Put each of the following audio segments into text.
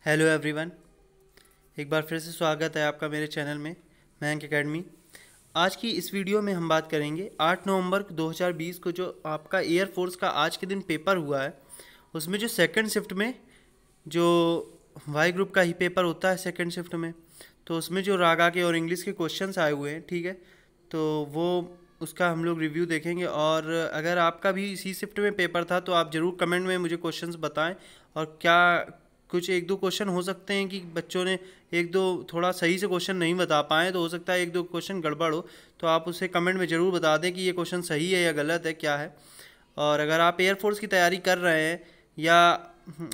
Hello everyone, एक बार फिर से स्वागत है आपका मेरे चैनल में मयंक एकेडमी। आज की इस वीडियो में हम बात करेंगे 8 नवंबर 2020 को जो आपका एयरफोर्स का आज के दिन पेपर हुआ है, उसमें जो सेकंड शिफ्ट में जो वाई ग्रुप का ही पेपर होता है सेकंड शिफ्ट में, तो उसमें जो रागा के और इंग्लिश के क्वेश्चंस आए हुए हैं, ठीक है, तो वो उसका हम लोग रिव्यू देखेंगे। और अगर आपका भी इसी शिफ्ट में पेपर था तो आप ज़रूर कमेंट में मुझे क्वेश्चंस बताएं। और क्या कुछ एक दो क्वेश्चन हो सकते हैं कि बच्चों ने एक दो थोड़ा सही से क्वेश्चन नहीं बता पाए, तो हो सकता है एक दो क्वेश्चन गड़बड़ हो, तो आप उसे कमेंट में ज़रूर बता दें कि ये क्वेश्चन सही है या गलत है, क्या है। और अगर आप एयरफोर्स की तैयारी कर रहे हैं या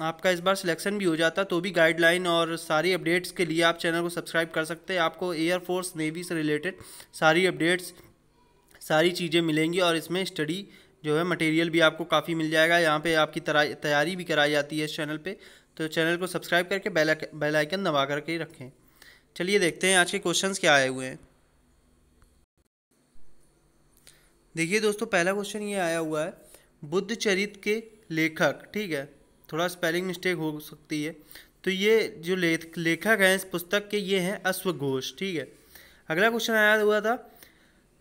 आपका इस बार सिलेक्शन भी हो जाता, तो भी गाइडलाइन और सारी अपडेट्स के लिए आप चैनल को सब्सक्राइब कर सकते हैं। आपको एयरफोर्स नेवी से रिलेटेड सारी अपडेट्स, सारी चीज़ें मिलेंगी और इसमें स्टडी जो है मटेरियल भी आपको काफ़ी मिल जाएगा। यहाँ पे आपकी तैयारी भी कराई जाती है इस चैनल पे, तो चैनल को सब्सक्राइब करके बेल आइकन दबा करके रखें। चलिए देखते हैं आज के क्वेश्चंस क्या आए हुए हैं। देखिए दोस्तों, पहला क्वेश्चन ये आया हुआ है, बुद्ध चरित्र के लेखक, ठीक है, थोड़ा स्पेलिंग मिस्टेक हो सकती है, तो ये जो लेखक हैं इस पुस्तक के, ये हैं अश्वघोष, ठीक है। अगला क्वेश्चन आया हुआ था,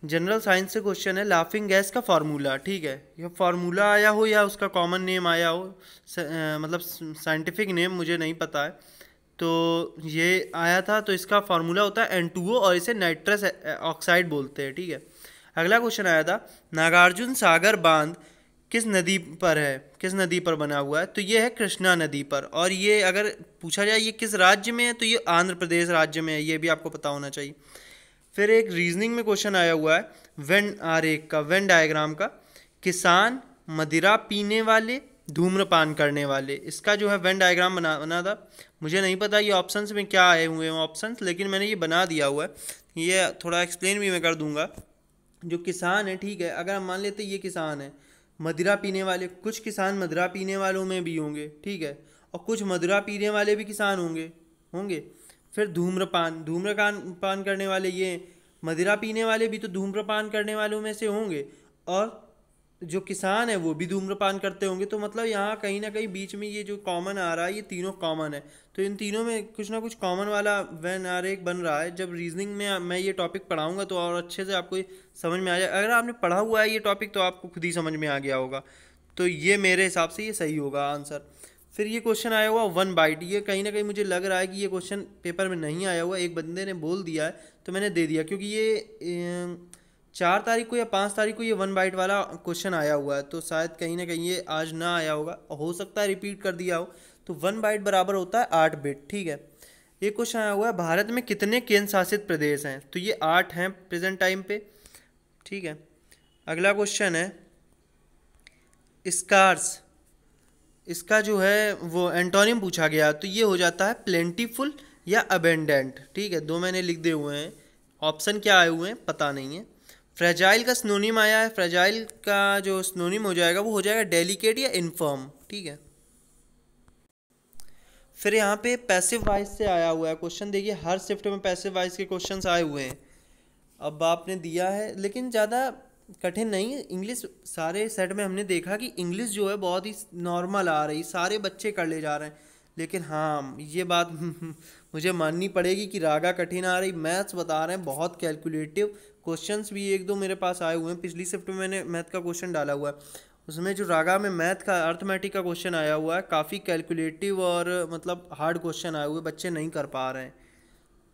जनरल साइंस से क्वेश्चन है, लाफिंग गैस का फार्मूला, ठीक है। यह फार्मूला आया हो या उसका कॉमन नेम आया हो, मतलब साइंटिफिक नेम मुझे नहीं पता है, तो ये आया था, तो इसका फार्मूला होता है N2O और इसे नाइट्रस ऑक्साइड बोलते हैं, ठीक है। अगला क्वेश्चन आया था, नागार्जुन सागर बांध किस नदी पर है, किस नदी पर बना हुआ है, तो ये है कृष्णा नदी पर। और ये अगर पूछा जाए ये किस राज्य में है, तो ये आंध्र प्रदेश राज्य में है, ये भी आपको पता होना चाहिए। फिर एक रीजनिंग में क्वेश्चन आया हुआ है, वेन आरेख का, वेन डायग्राम का, किसान, मदिरा पीने वाले, धूम्रपान करने वाले, इसका जो है वेन डायग्राम बना था। मुझे नहीं पता ये ऑप्शंस में क्या आए हुए हैं ऑप्शंस, लेकिन मैंने ये बना दिया हुआ है। ये थोड़ा एक्सप्लेन भी मैं कर दूंगा। जो किसान है, ठीक है, अगर हम मान लेते ये किसान है, मदिरा पीने वाले, कुछ किसान मदिरा पीने वालों में भी होंगे, ठीक है, और कुछ मदिरा पीने वाले भी किसान होंगे होंगे फिर धूम्रपान, धूम्रपान करने वाले, ये मदिरा पीने वाले भी तो धूम्रपान करने वालों में से होंगे, और जो किसान है वो भी धूम्रपान करते होंगे। तो मतलब यहाँ कहीं ना कहीं बीच में ये जो कॉमन आ रहा है, ये तीनों कॉमन है, तो इन तीनों में कुछ ना कुछ कॉमन वाला वेन आरेख बन रहा है। जब रीजनिंग में मैं ये टॉपिक पढ़ाऊंगा तो और अच्छे से आपको समझ में आ जाए। अगर आपने पढ़ा हुआ है ये टॉपिक तो आपको खुद ही समझ में आ गया होगा, तो ये मेरे हिसाब से ये सही होगा आंसर। फिर ये क्वेश्चन आया हुआ वन बाइट, ये कहीं ना कहीं मुझे लग रहा है कि ये क्वेश्चन पेपर में नहीं आया हुआ, एक बंदे ने बोल दिया है तो मैंने दे दिया, क्योंकि ये 4 तारीख को या 5 तारीख को ये वन बाइट वाला क्वेश्चन आया हुआ है, तो शायद कहीं ना कहीं ये आज ना आया होगा, हो सकता है रिपीट कर दिया हो। तो वन बाइट बराबर होता है 8 बिट, ठीक है। एक क्वेश्चन आया हुआ है, भारत में कितने केंद्र शासित प्रदेश हैं, तो ये 8 हैं प्रेजेंट टाइम पे, ठीक है। अगला क्वेश्चन है स्कार्स, इसका जो है वो एंटोनिम पूछा गया, तो ये हो जाता है प्लेंटीफुल या अबेंडेंट, ठीक है। दो मैंने लिख दिए हुए हैं, ऑप्शन क्या आए हुए हैं पता नहीं है। फ्रेजाइल का स्नोनिम आया है, फ्रेजाइल का जो स्नोनिम हो जाएगा वो हो जाएगा डेलिकेट या इनफर्म, ठीक है। फिर यहाँ पे पैसिव वॉइस से आया हुआ है क्वेश्चन, देखिए हर शिफ्ट में पैसिव वॉइस के क्वेश्चंस आए हुए हैं। अब आपने दिया है, लेकिन ज़्यादा कठिन नहीं है इंग्लिश। सारे सेट में हमने देखा कि इंग्लिश जो है बहुत ही नॉर्मल आ रही, सारे बच्चे कर ले जा रहे हैं। लेकिन हाँ, ये बात मुझे माननी पड़ेगी कि रागा कठिन आ रही, मैथ्स बता रहे हैं बहुत कैलकुलेटिव क्वेश्चंस भी एक दो मेरे पास आए हुए हैं। पिछली शिफ्ट में मैंने मैथ का क्वेश्चन डाला हुआ है, उसमें जो रागा में मैथ का अर्थमेटिक का क्वेश्चन आया हुआ है, काफ़ी कैलकुलेटिव और मतलब हार्ड क्वेश्चन आए हुए, बच्चे नहीं कर पा रहे हैं।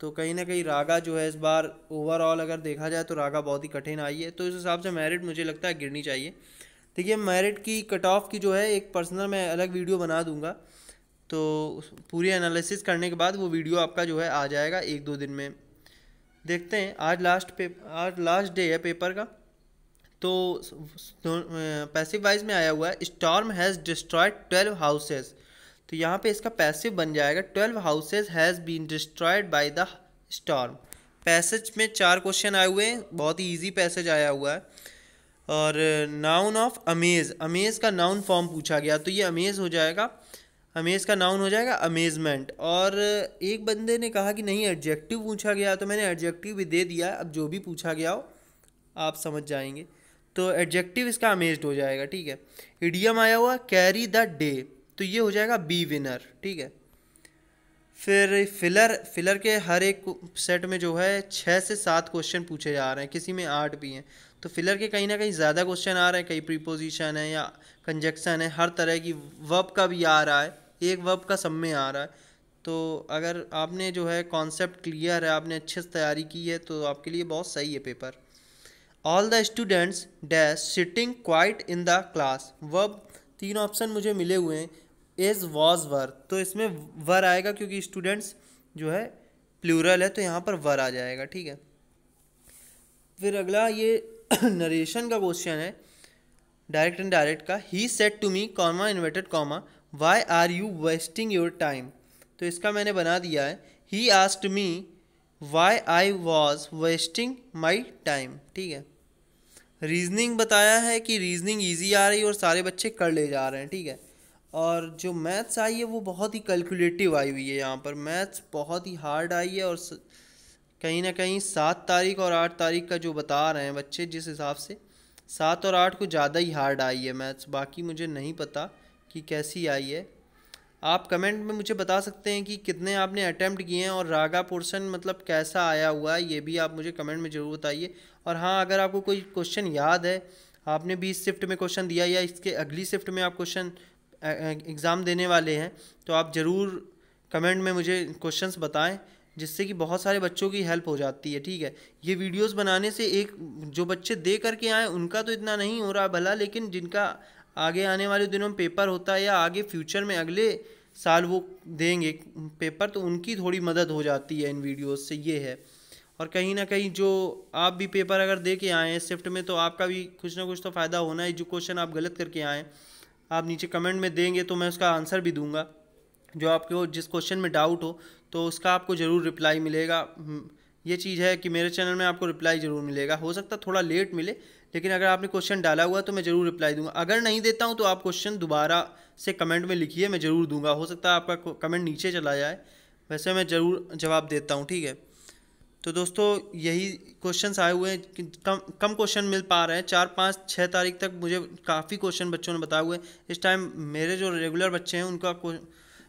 तो कहीं ना कहीं रागा जो है इस बार ओवरऑल अगर देखा जाए तो रागा बहुत ही कठिन आई है, तो इस हिसाब से मेरिट मुझे लगता है गिरनी चाहिए। देखिए मेरिट की कट ऑफ की जो है एक पर्सनल मैं अलग वीडियो बना दूंगा, तो पूरी एनालिसिस करने के बाद वो वीडियो आपका जो है आ जाएगा 1-2 दिन में। देखते हैं, आज लास्ट डे है पेपर का। तो पैसिव वाइज में आया हुआ है, स्टॉर्म हैज़ डिस्ट्रॉयड 12 हाउसेस, तो यहाँ पे इसका पैसिव बन जाएगा 12 houses has been destroyed by the storm. Passage में 4 क्वेश्चन आए हुए हैं, बहुत ही इजी पैसेज आया हुआ है। और नाउन ऑफ अमेज, अमेज का नाउन फॉर्म पूछा गया, तो ये अमेज हो जाएगा, अमेज का नाउन हो जाएगा अमेजमेंट। और एक बंदे ने कहा कि नहीं एडजेक्टिव पूछा गया, तो मैंने एडजेक्टिव भी दे दिया। अब जो भी पूछा गया हो आप समझ जाएंगे, तो एडजेक्टिव इसका अमेज्ड हो जाएगा, ठीक है। इडियम आया हुआ कैरी द डे, तो ये हो जाएगा बी विनर, ठीक है। फिर फिलर के हर एक सेट में जो है 6 से 7 क्वेश्चन पूछे जा रहे हैं, किसी में 8 भी हैं। तो फिलर के कहीं ना कहीं ज़्यादा क्वेश्चन आ रहे हैं, कहीं प्रीपोजिशन है या कंजक्शन है, हर तरह की वर्ब का भी आ रहा है, एक वर्ब का सब में आ रहा है। तो अगर आपने जो है कॉन्सेप्ट क्लियर है, आपने अच्छे से तैयारी की है, तो आपके लिए बहुत सही है paper. All the students dash sitting quite in the class. Verb 3 option मुझे मिले हुए हैं, इज वॉज वर, तो इसमें वर आएगा क्योंकि स्टूडेंट्स जो है प्लूरल है, तो यहाँ पर वर आ जाएगा, ठीक है। फिर अगला ये नरेशन का क्वेश्चन है, डायरेक्ट एंड डायरेक्ट का। He said to me comma inverted comma why are you wasting your time. तो इसका मैंने बना दिया है, he asked me why I was wasting my time, ठीक है। रीजनिंग बताया है कि रीजनिंग ईजी आ रही है और सारे बच्चे कर ले जा रहे हैं, ठीक है। और जो मैथ्स आई है वो बहुत ही कैलकुलेटिव आई हुई है, यहाँ पर मैथ्स बहुत ही हार्ड आई है। और कहीं ना कहीं 7 तारीख और 8 तारीख का जो बता रहे हैं बच्चे, जिस हिसाब से 7 और 8 को ज़्यादा ही हार्ड आई है मैथ्स, बाकी मुझे नहीं पता कि कैसी आई है। आप कमेंट में मुझे बता सकते हैं कि कितने आपने अटैम्प्ट किए हैं और रागा पोर्शन मतलब कैसा आया हुआ है, ये भी आप मुझे कमेंट में ज़रूर बताइए। और हाँ, अगर आपको कोई क्वेश्चन याद है, आपने 20 शिफ्ट में क्वेश्चन दिया या इसके अगली शिफ्ट में आप क्वेश्चन एग्ज़ाम देने वाले हैं, तो आप ज़रूर कमेंट में मुझे क्वेश्चंस बताएं, जिससे कि बहुत सारे बच्चों की हेल्प हो जाती है, ठीक है। ये वीडियोस बनाने से एक जो बच्चे दे करके आए उनका तो इतना नहीं हो रहा भला, लेकिन जिनका आगे आने वाले दिनों में पेपर होता है या आगे फ्यूचर में अगले साल वो देंगे पेपर, तो उनकी थोड़ी मदद हो जाती है इन वीडियोस से, ये है। और कहीं ना कहीं जो आप भी पेपर अगर दे के आए हैं शिफ्ट में, तो आपका भी कुछ ना कुछ तो फ़ायदा होना है। जो क्वेश्चन आप गलत करके आए आप नीचे कमेंट में देंगे तो मैं उसका आंसर भी दूंगा। जो आपको जिस क्वेश्चन में डाउट हो तो उसका आपको ज़रूर रिप्लाई मिलेगा। ये चीज़ है कि मेरे चैनल में आपको रिप्लाई ज़रूर मिलेगा, हो सकता है थोड़ा लेट मिले, लेकिन अगर आपने क्वेश्चन डाला हुआ तो मैं ज़रूर रिप्लाई दूंगा। अगर नहीं देता हूँ तो आप क्वेश्चन दोबारा से कमेंट में लिखिए, मैं ज़रूर दूंगा। हो सकता है आपका कमेंट नीचे चला जाए, वैसे मैं ज़रूर जवाब देता हूँ, ठीक है। तो दोस्तों यही क्वेश्चंस आए हुए हैं कि कम क्वेश्चन मिल पा रहे हैं। 4, 5, 6 तारीख तक मुझे काफ़ी क्वेश्चन बच्चों ने बताए हुए हैं। इस टाइम मेरे जो रेगुलर बच्चे हैं उनका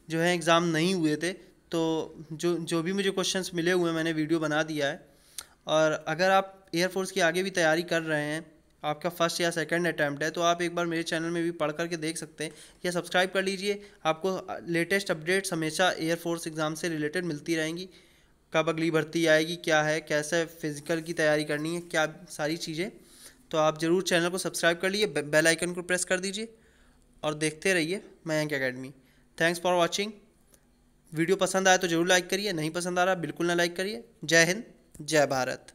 जो है एग्ज़ाम नहीं हुए थे, तो जो भी मुझे क्वेश्चंस मिले हुए हैं मैंने वीडियो बना दिया है। और अगर आप एयरफोर्स की आगे भी तैयारी कर रहे हैं, आपका फर्स्ट या सेकंड अटैम्प्ट है, तो आप एक बार मेरे चैनल में भी पढ़ करके देख सकते हैं या सब्सक्राइब कर लीजिए। आपको लेटेस्ट अपडेट्स हमेशा एयरफोर्स एग्ज़ाम से रिलेटेड मिलती रहेंगी। कब अगली भर्ती आएगी, क्या है, कैसे फिज़िकल की तैयारी करनी है, क्या सारी चीज़ें। तो आप ज़रूर चैनल को सब्सक्राइब कर लीजिए, बेल आइकन को प्रेस कर दीजिए और देखते रहिए Mayank academy. Thanks for watching. Video पसंद आए तो ज़रूर लाइक करिए, नहीं पसंद आ रहा बिल्कुल ना लाइक करिए। जय हिंद, जय भारत।